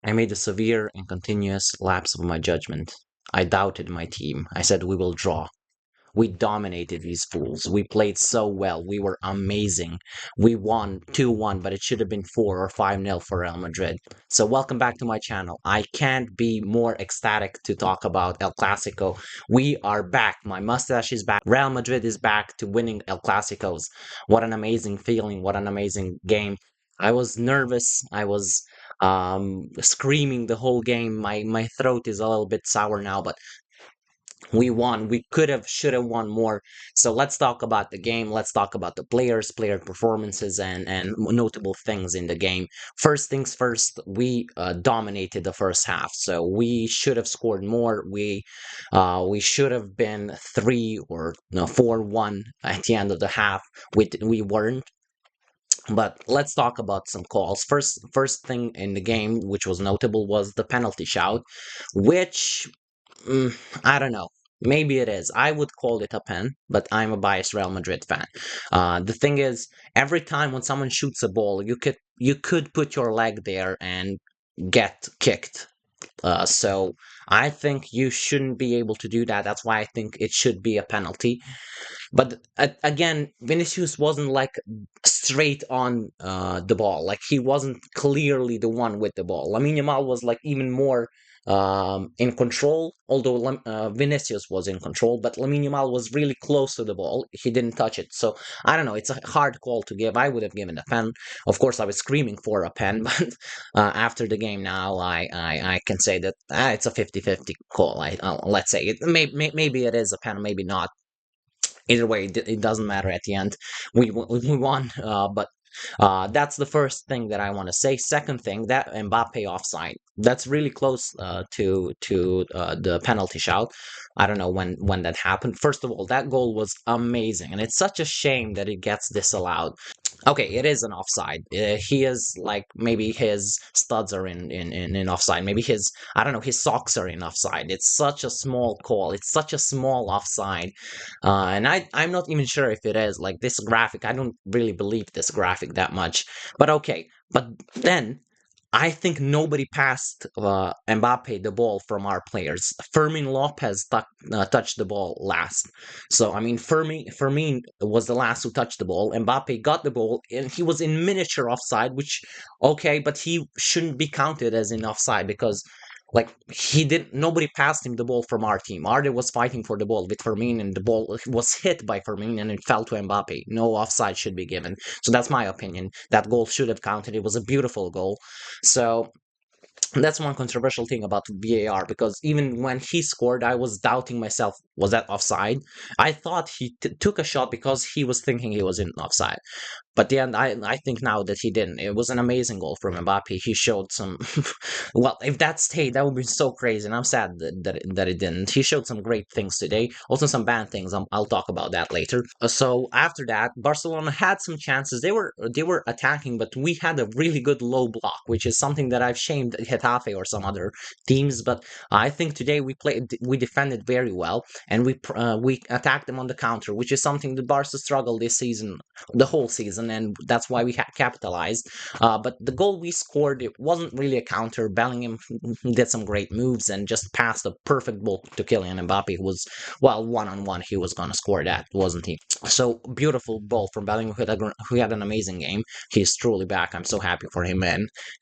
I made a severe and continuous lapse of my judgment. I doubted my team. I said, we will draw. We dominated these fools. We played so well. We were amazing. We won 2-1, but it should have been 4 or 5-0 for Real Madrid. So welcome back to my channel. I can't be more ecstatic to talk about El Clasico. We are back. My mustache is back. Real Madrid is back to winning El Clasicos. What an amazing feeling. What an amazing game. I was nervous. I was screaming the whole game. My throat is a little bit sour now, but we won. We could have, should have won more. So let's talk about the game. Let's talk about the players, player performances, and notable things in the game. First things first, we dominated the first half. So we should have scored more. We should have been 3 or no, 4-1 at the end of the half. We weren't. But let's talk about some calls. First thing in the game, which was notable, was the penalty shout, which I don't know. Maybe it is. I would call it a pen, but I'm a biased Real Madrid fan. The thing is, every time when someone shoots a ball, you could put your leg there and get kicked. So I think you shouldn't be able to do that. That's why I think it should be a penalty. But again, Vinicius wasn't like straight on the ball. Like he wasn't clearly the one with the ball. Lamine Yamal was like even more in control, although Vinicius was in control, but Lamine Yamal was really close to the ball. He didn't touch it. So I don't know. It's a hard call to give. I would have given a pen. Of course, I was screaming for a pen, but after the game now, I can say that it's a 50-50 call. Let's say maybe it is a pen, maybe not. Either way, it doesn't matter at the end. We won, but that's the first thing that I want to say. Second thing, that Mbappe offside. That's really close to the penalty shout. I don't know when that happened. First of all, that goal was amazing, and it's such a shame that it gets disallowed. Okay, it is an offside. He is like maybe his studs are in offside. Maybe his I don't know his socks are in offside. It's such a small call. It's such a small offside, and I'm not even sure if it is like this graphic. I don't really believe this graphic that much. But okay, but then I think nobody passed Mbappe the ball from our players. Fermin Lopez touched the ball last. So, I mean, Fermin was the last who touched the ball. Mbappe got the ball, and he was in miniature offside, which, okay, but he shouldn't be counted as in offside because, like, nobody passed him the ball from our team. Arde was fighting for the ball with Fermin, and the ball was hit by Fermin, and it fell to Mbappe. No offside should be given. So that's my opinion. That goal should have counted. It was a beautiful goal. So that's one controversial thing about VAR because even when he scored, I was doubting myself. Was that offside? I thought he took a shot because he was thinking he was in offside. But the end, I think now that he didn't. It was an amazing goal from Mbappe. He showed some. Well, if that stayed, that would be so crazy. And I'm sad that it didn't. He showed some great things today. Also, some bad things. I'll talk about that later. So after that, Barcelona had some chances. They were attacking, but we had a really good low block, which is something that I've shamed Getafe or some other teams. But I think today we defended very well, and we attacked them on the counter, which is something that Barca struggled this season, the whole season, and that's why we capitalized. But the goal we scored, it wasn't really a counter. Bellingham did some great moves and just passed a perfect ball to Kylian Mbappe, who was, well, one-on-one, he was going to score that, wasn't he? So, beautiful ball from Bellingham, who had an amazing game. He's truly back. I'm so happy for him,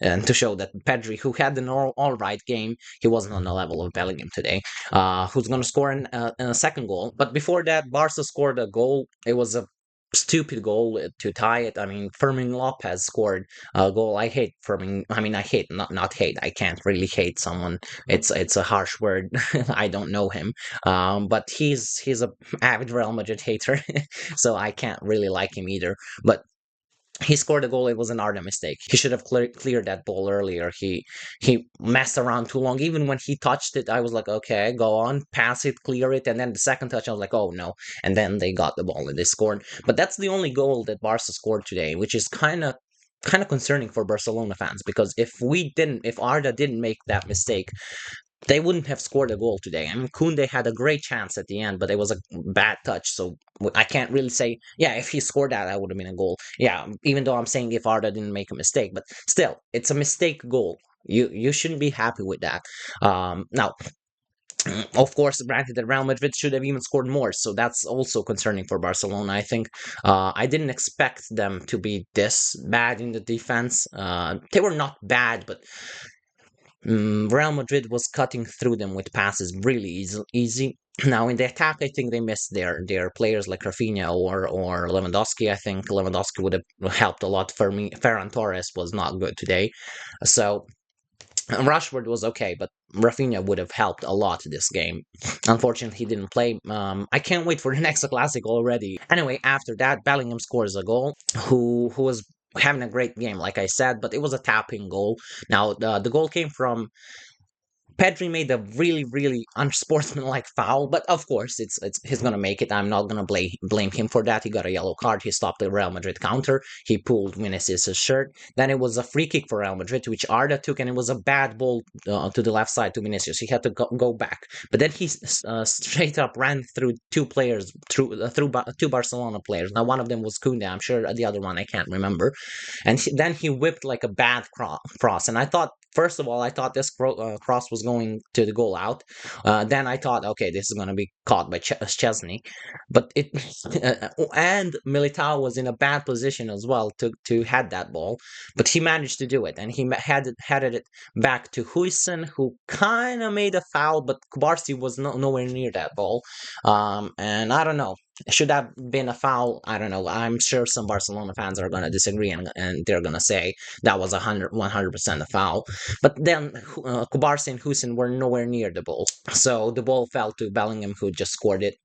and to show that Pedri, who had an all right game, he wasn't on the level of Bellingham today. Who's going to score a second goal. But before that, Barca scored a goal. It was a stupid goal to tie it. I mean, Fermin Lopez scored a goal. I hate Fermin. I mean, I hate not hate. I can't really hate someone. It's a harsh word. I don't know him. But he's a avid Real Madrid hater, so I can't really like him either. But he scored a goal. It was an Arda mistake. He should have cleared that ball earlier. He messed around too long. Even when he touched it, I was like, okay, go on, pass it, clear it. And then the second touch, I was like, oh no. And then they got the ball and they scored. But that's the only goal that Barca scored today, which is kind of concerning for Barcelona fans because if Arda didn't make that mistake, they wouldn't have scored a goal today. I mean, Koundé had a great chance at the end, but it was a bad touch. So I can't really say, yeah, if he scored that, that would have been a goal. Yeah, even though I'm saying if Arda didn't make a mistake, but still, it's a mistake goal. You shouldn't be happy with that. Now, of course, granted that Real Madrid should have even scored more, so that's also concerning for Barcelona. I think I didn't expect them to be this bad in the defense. They were not bad, but Real Madrid was cutting through them with passes really easy. Now in the attack, I think they missed their players like Rafinha or Lewandowski. I think Lewandowski would have helped a lot. For me, Ferran Torres was not good today, so Rashford was okay, but Rafinha would have helped a lot this game. Unfortunately, he didn't play. I can't wait for the next Classic already. Anyway, after that, Bellingham scores a goal. Who was having a great game, like I said, but it was a tapping goal. Now the goal came from Pedri made a really, really unsportsmanlike foul, but of course, it's he's gonna make it. I'm not gonna blame him for that. He got a yellow card. He stopped the Real Madrid counter. He pulled Vinicius' shirt. Then it was a free kick for Real Madrid, which Arda took, and it was a bad ball to the left side to Vinicius. He had to go back, but then he straight up ran through two players, through two Barcelona players. Now one of them was Koundé. I'm sure the other one I can't remember, and then he whipped like a bad cross, and I thought. First of all, I thought this cross was going to the goal out. Then I thought, okay, this is going to be caught by Chesney, but it and Militao was in a bad position as well to head that ball, but he managed to do it, and he headed it back to Huijsen, who kind of made a foul, but Kubarsi was nowhere near that ball, and I don't know. Should have been a foul. I don't know. I'm sure some Barcelona fans are going to disagree and they're going to say that was 100% a foul. But then Kubarsi and Huijsen were nowhere near the ball. So the ball fell to Bellingham, who just scored it.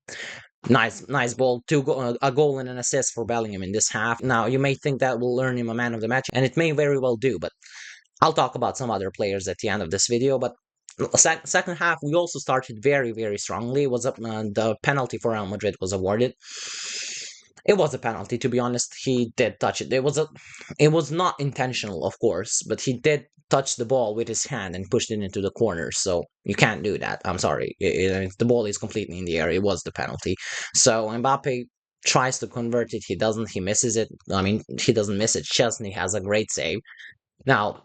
Nice ball. A goal and an assist for Bellingham in this half. Now, you may think that will earn him a man of the match, and it may very well do, but I'll talk about some other players at the end of this video. But second half, we also started very, very strongly. It was the penalty for Real Madrid was awarded. It was a penalty, to be honest. He did touch it. It was not intentional, of course, but he did touch the ball with his hand and pushed it into the corner. So you can't do that. I'm sorry. If the ball is completely in the air, it was the penalty. So Mbappe tries to convert it. He doesn't. He misses it. I mean, he doesn't miss it. Chesney has a great save. Now,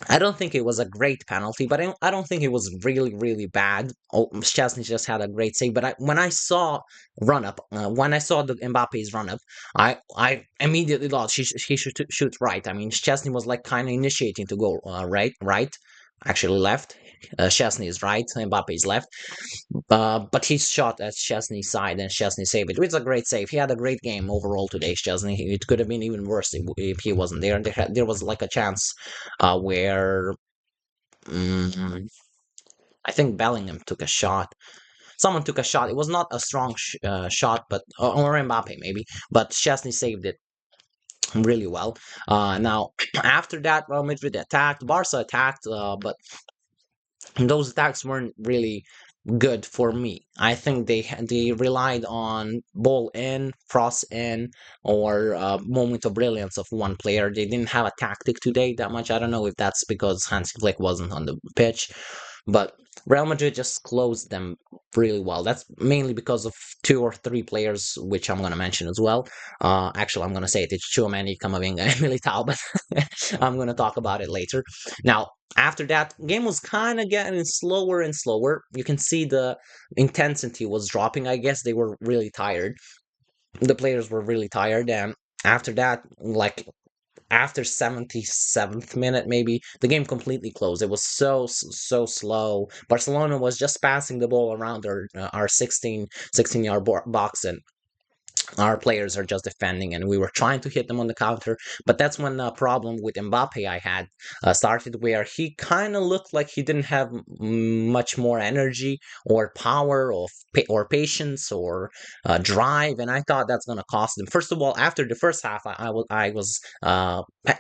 I don't think it was a great penalty, but I don't think it was really, really bad. Oh, Szczesny just had a great save. But when I saw when I saw the Mbappe's run up, I immediately thought he should shoot right. I mean, Szczesny was like kind of initiating to go right, actually left. Szczesny is right, Mbappe is left. But he shot at Szczesny's side and Szczesny saved it. It's a great save. He had a great game overall today, Szczesny. It could have been even worse if he wasn't there. There was like a chance where I think Bellingham took a shot. Someone took a shot. It was not a strong shot, but or Mbappe maybe. But Szczesny saved it really well. Now after that, Real Madrid attacked. Barca attacked, but those attacks weren't really good for me. I think they relied on ball in, cross in, or moment of brilliance of one player. They didn't have a tactic today that much. I don't know if that's because Hansi Flick wasn't on the pitch, but Real Madrid just closed them really well. That's mainly because of two or three players, which I'm going to mention as well. Actually, I'm going to say it. It's Tchouaméni, Camavinga, and Militao, but I'm going to talk about it later. Now, after that, game was kind of getting slower and slower. You can see the intensity was dropping. I guess they were really tired. The players were really tired, and after that, like after 77th minute maybe, the game completely closed. It was so slow. Barcelona was just passing the ball around our 16-yard box, and our players are just defending, and we were trying to hit them on the counter. But that's when the problem with Mbappe I had started, where he kind of looked like he didn't have much more energy or power or patience or drive, and I thought that's going to cost them. First of all, after the first half, I was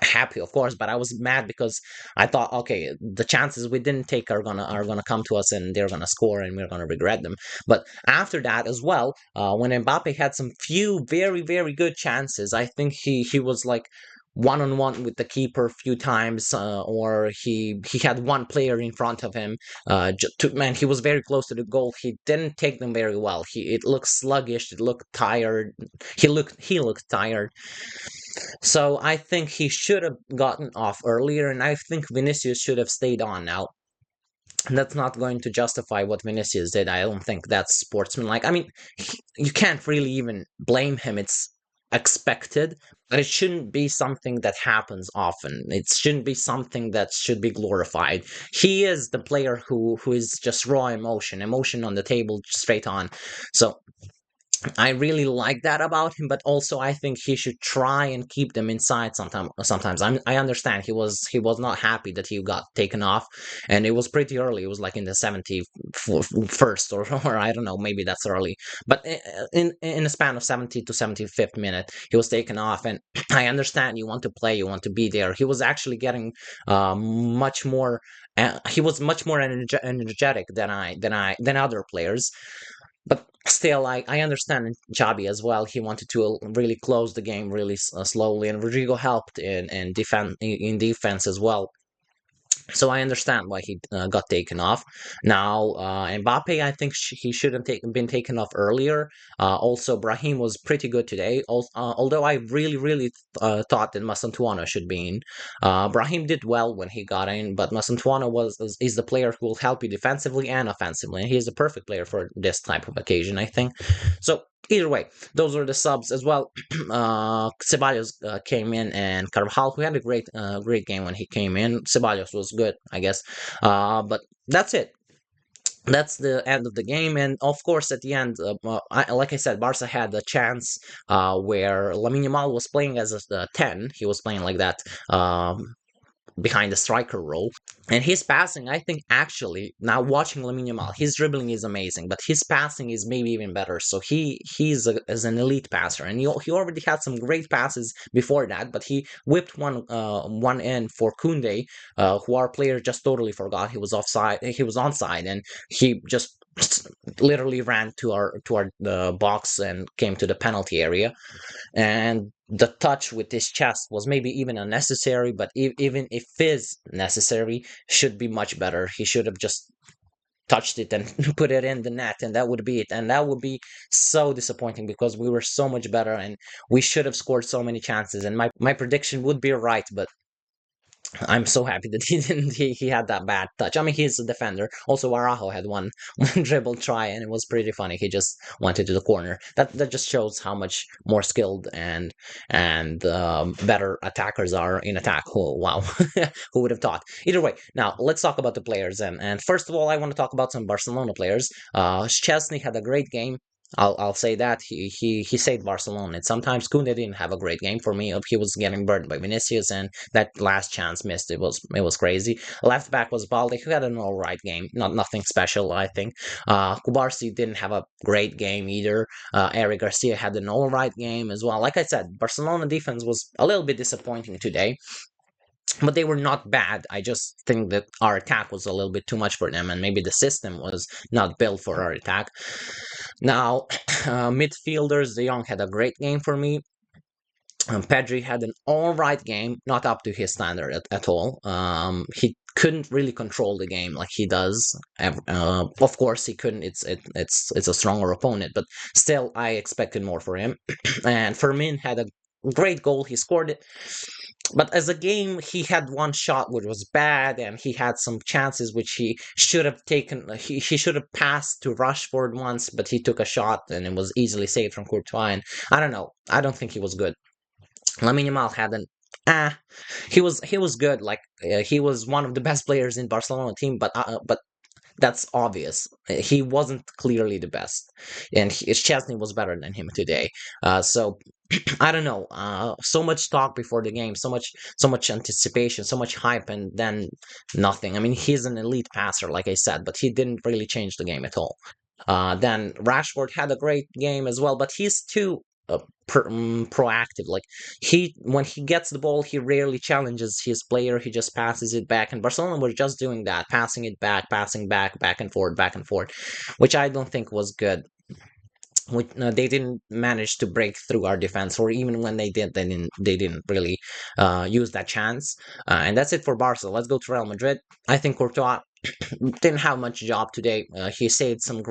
happy, of course, but I was mad because I thought, okay, the chances we didn't take are gonna come to us, and they're gonna score, and we're gonna regret them. But after that as well, when Mbappe had some few very, very good chances, I think he was like one-on-one with the keeper a few times, or he had one player in front of him. Man, he was very close to the goal. He didn't take them very well. It looked sluggish. It looked tired. He looked tired. So I think he should have gotten off earlier, and I think Vinicius should have stayed on. Now, that's not going to justify what Vinicius did. I don't think that's sportsmanlike. I mean, you can't really even blame him. It's expected, but it shouldn't be something that happens often. It shouldn't be something that should be glorified. He is the player who is just raw emotion on the table, straight on. So I really like that about him, but also I think he should try and keep them inside sometimes. I understand he was not happy that he got taken off, and it was pretty early. It was like in the 71st, or I don't know, maybe that's early. But in a span of 70 to 75th minute, he was taken off, and I understand you want to play, you want to be there. He was actually getting much more. He was much more energetic than other players. But still, I understand Xabi as well. He wanted to really close the game really slowly, and Rodrigo helped in defense as well. So I understand why he got taken off. Now, Mbappe, I think he should have been taken off earlier. Also, Brahim was pretty good today. Although I really thought that Masantuano should be in. Brahim did well when he got in, but Masantuano is the player who will help you defensively and offensively, and he is the perfect player for this type of occasion, I think. So either way, those are the subs as well. Ceballos came in, and Carvajal, who had a great game when he came in. Ceballos was good, I guess. But that's it. That's the end of the game, and of course, at the end, like I said, Barca had a chance where Lamine Yamal was playing as a 10. He was playing like that. Behind the striker role. And his passing, I think, actually, now watching Lamine Yamal, his dribbling is amazing, but his passing is maybe even better. So he's is an elite passer, and he already had some great passes before that, but he whipped one in for Koundé, who our player just totally forgot he was offside. He was onside, and he just literally ran to our box and came to the penalty area. And the touch with his chest was maybe even unnecessary, but even if is necessary, should be much better. He should have just touched it and put it in the net, and that would be it. And that would be so disappointing because we were so much better, and we should have scored so many chances. And my prediction would be right, but I'm so happy that he didn't. He had that bad touch. I mean, he's a defender. Also, Araujo had one dribble try, and it was pretty funny. He just went into the corner. That just shows how much more skilled and better attackers are in attack. Oh, wow, who would have thought? Either way, now let's talk about the players. And first of all, I want to talk about some Barcelona players. Chesney had a great game. I'll say that he saved Barcelona. And sometimes Koundé didn't have a great game for me. He was getting burned by Vinicius, and that last chance missed. It was crazy. Left back was Balde, who had an all right game, nothing special, I think. Kubarsi didn't have a great game either. Eric Garcia had an all right game as well. Like I said, Barcelona defense was a little bit disappointing today, but they were not bad. I just think that our attack was a little bit too much for them, and maybe the system was not built for our attack. Now, midfielders, De Jong had a great game for me. Pedri had an all right game, not up to his standard at all. He couldn't really control the game like he does. Of course, he couldn't. It's a stronger opponent, but still, I expected more for him. And Fermin had a great goal. He scored it. But as a game, he had one shot which was bad, and he had some chances which he should have taken. He should have passed to Rashford once, but he took a shot and it was easily saved from Courtois. And I don't know. I don't think he was good. Lamine Yamal had an he was good. Like he was one of the best players in Barcelona team, but that's obvious. He wasn't clearly the best, and Chesney was better than him today. So I don't know. So much talk before the game, so much anticipation, so much hype, and then nothing. I mean, he's an elite passer, like I said, but he didn't really change the game at all. Then Rashford had a great game as well, but he's too proactive. Like when he gets the ball, he rarely challenges his player. He just passes it back, and Barcelona were just doing that, passing it back, passing back and forth, which I don't think was good. they didn't manage to break through our defense, or even when they did, they didn't really use that chance. And that's it for Barca. Let's go to Real Madrid. I think Courtois didn't have much job today. He saved some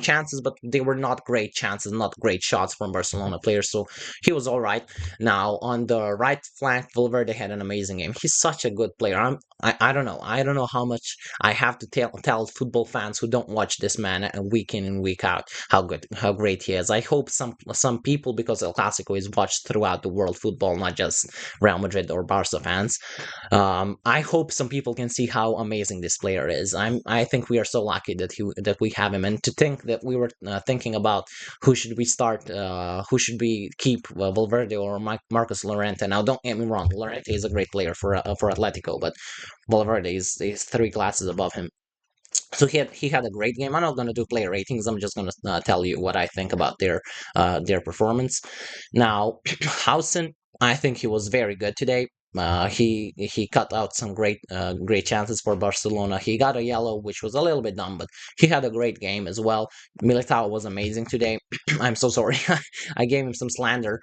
chances, but they were not great chances, not great shots from Barcelona players. So he was all right. Now on the right flank, Valverde had an amazing game. He's such a good player. I don't know. I don't know how much I have to tell football fans who don't watch this man week in and week out how great he is. I hope some people, because El Clasico is watched throughout the world football, not just Real Madrid or Barca fans. I hope some people can see how amazing this player is. I think we are so lucky that we have him, and to think that we were thinking about who should we start, who should we keep, Valverde or Marcus Llorente. Now, don't get me wrong, Llorente is a great player for Atletico, but Valverde is three classes above him. So he had a great game. I'm not going to do player ratings. I'm just going to tell you what I think about their performance. Now, Hausen, I think he was very good today. He cut out some great chances for Barcelona. He got a yellow, which was a little bit dumb, but he had a great game as well. Militao was amazing today. I'm so sorry. I gave him some slander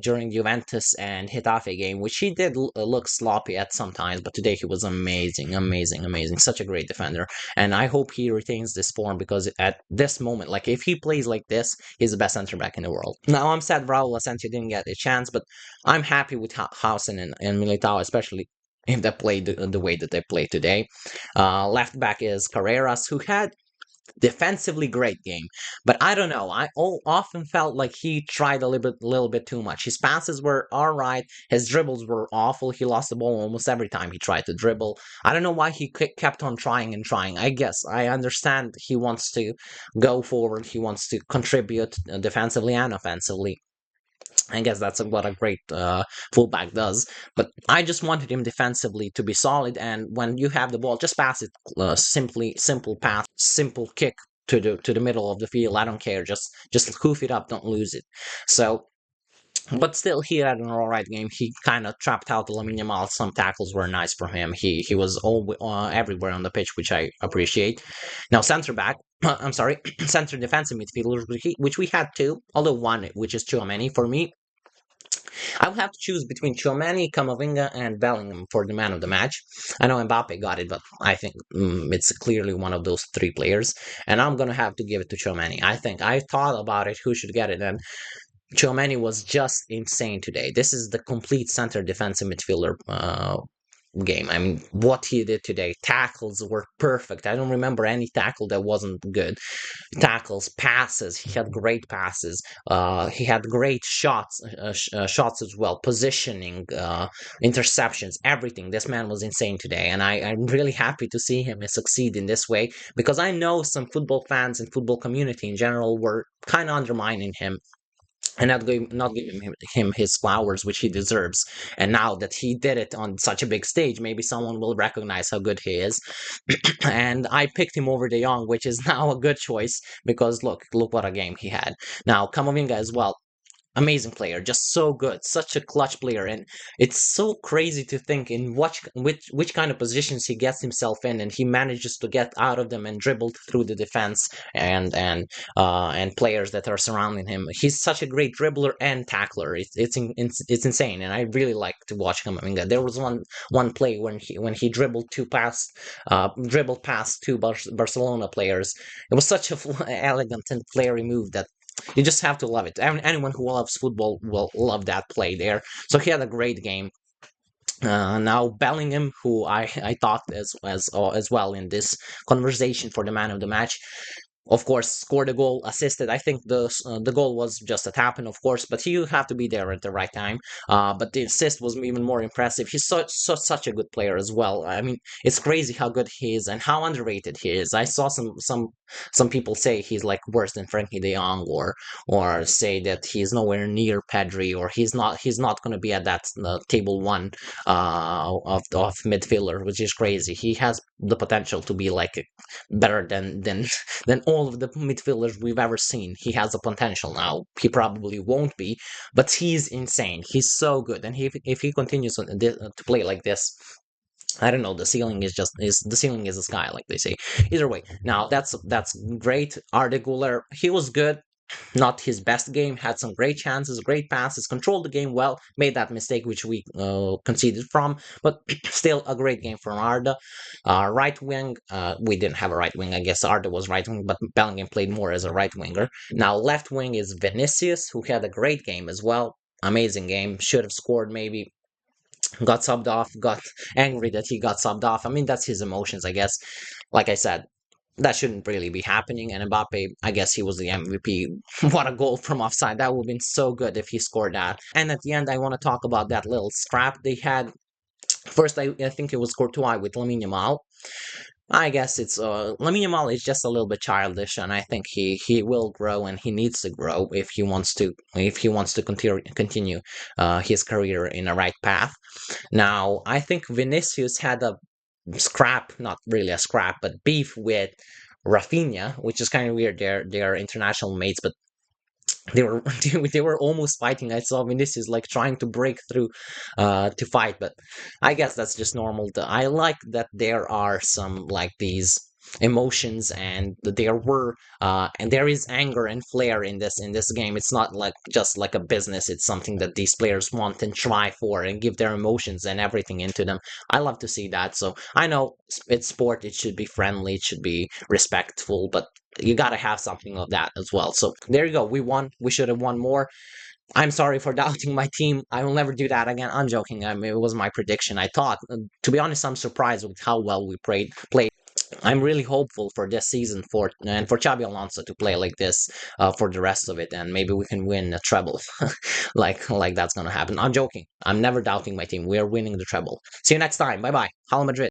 during Juventus and Getafe game, which he did look sloppy at sometimes, but today he was amazing, amazing, amazing. Such a great defender, and I hope he retains this form, because at this moment, like if he plays like this, he's the best center back in the world. Now I'm sad Raul Asensio didn't get a chance, but I'm happy with Hausen and Militao, especially if they played the way that they played today. Left back is Carreras, who had defensively great game, but I don't know. Often felt like he tried a little bit too much. His passes were all right. His dribbles were awful. He lost the ball almost every time he tried to dribble. I don't know why he kept on trying and trying. I guess I understand he wants to go forward. He wants to contribute defensively and offensively. I guess that's what a great fullback does. But I just wanted him defensively to be solid, and when you have the ball, just pass it simple pass, simple kick to the middle of the field. I don't care. Just hoof it up, don't lose it. So, but still, he had an all right game. He kind of trapped out Lamine Yamal. Some tackles were nice for him. He was everywhere on the pitch, which I appreciate. Now, center back. I'm sorry, center defensive midfielder, which we had two, although one, which is Tchouaméni. For me, I would have to choose between Tchouaméni, Camavinga, and Bellingham for the man of the match. I know Mbappe got it, but I think it's clearly one of those three players, and I'm gonna have to give it to Tchouaméni. I thought about it, who should get it, and Tchouaméni was just insane today. This is the complete center defensive midfielder game. I mean, what he did today, tackles were perfect. I don't remember any tackle that wasn't good. Tackles, passes, he had great passes. He had great shots as well, positioning, interceptions, everything. This man was insane today, and I'm really happy to see him succeed in this way, because I know some football fans and football community in general were kind of undermining him and not giving him his flowers, which he deserves. And now that he did it on such a big stage, maybe someone will recognize how good he is. And I picked him over De Jong, which is now a good choice, because look what a game he had. Now, Camavinga as well, amazing player, just so good, such a clutch player, and it's so crazy to think in which kind of positions he gets himself in, and he manages to get out of them and dribble through the defense and players that are surrounding him. He's such a great dribbler and tackler. It's insane, and I really like to watch him. I mean, there was one play when he dribbled past two Barcelona players. It was such a elegant and flary move that you just have to love it. Anyone who loves football will love that play there. So he had a great game. Now Bellingham, who I thought as well in this conversation for the man of the match, of course, scored a goal, assisted. I think the goal was just a tap in, of course, but you have to be there at the right time. But the assist was even more impressive. He's such a good player as well. I mean, it's crazy how good he is and how underrated he is. I saw some people say he's like worse than Frankie De Jong, or say that he's nowhere near Pedri, or he's not going to be at that table one of midfielder, which is crazy. He has the potential to be like better than all of the midfielders we've ever seen. He has the potential now. He probably won't be, but he's insane. He's so good, and if he continues to play like this, I don't know. The ceiling is the sky, like they say. Either way, now that's great. Arda Güler, he was good. not his best game, had some great chances, great passes, controlled the game well, made that mistake which we conceded from, but still a great game from Arda. Right wing, we didn't have a right wing. I guess Arda was right wing, but Bellingham played more as a right winger. Now left wing is Vinicius, who had a great game as well. Amazing game. Should have scored maybe. Got subbed off. Got angry that he got subbed off. I mean, that's his emotions, I guess. Like I said, that shouldn't really be happening. And Mbappe, I guess he was the MVP. What a goal from offside. That would have been so good if he scored that. And at the end, I want to talk about that little scrap they had. First, I think it was Courtois with Lamine Yamal. I guess it's Lamine Yamal is just a little bit childish, and I think he will grow and he needs to grow if he wants to continue his career in a right path. Now, I think Vinicius had a scrap, not really a scrap, but beef with Rafinha, which is kind of weird. They're international mates, but they were they were almost fighting. I saw Vinicius like trying to break through to fight, but I guess that's just normal. I like that there are some like these emotions and there were and there is anger and flair in this game. It's not like just like a business. It's something that these players want and try for and give their emotions and everything into them. I love to see that. So I know it's sport, it should be friendly, it should be respectful, but you got to have something of that as well. So there you go. We won. We should have won more. I'm sorry for doubting my team. I will never do that again. I'm joking. I mean, it was my prediction. I thought, to be honest, I'm surprised with how well we played. I'm really hopeful for this season for Xabi Alonso to play like this for the rest of it, and maybe we can win a treble, like that's gonna happen. I'm joking. I'm never doubting my team. We are winning the treble. See you next time. Bye bye. Hala Madrid.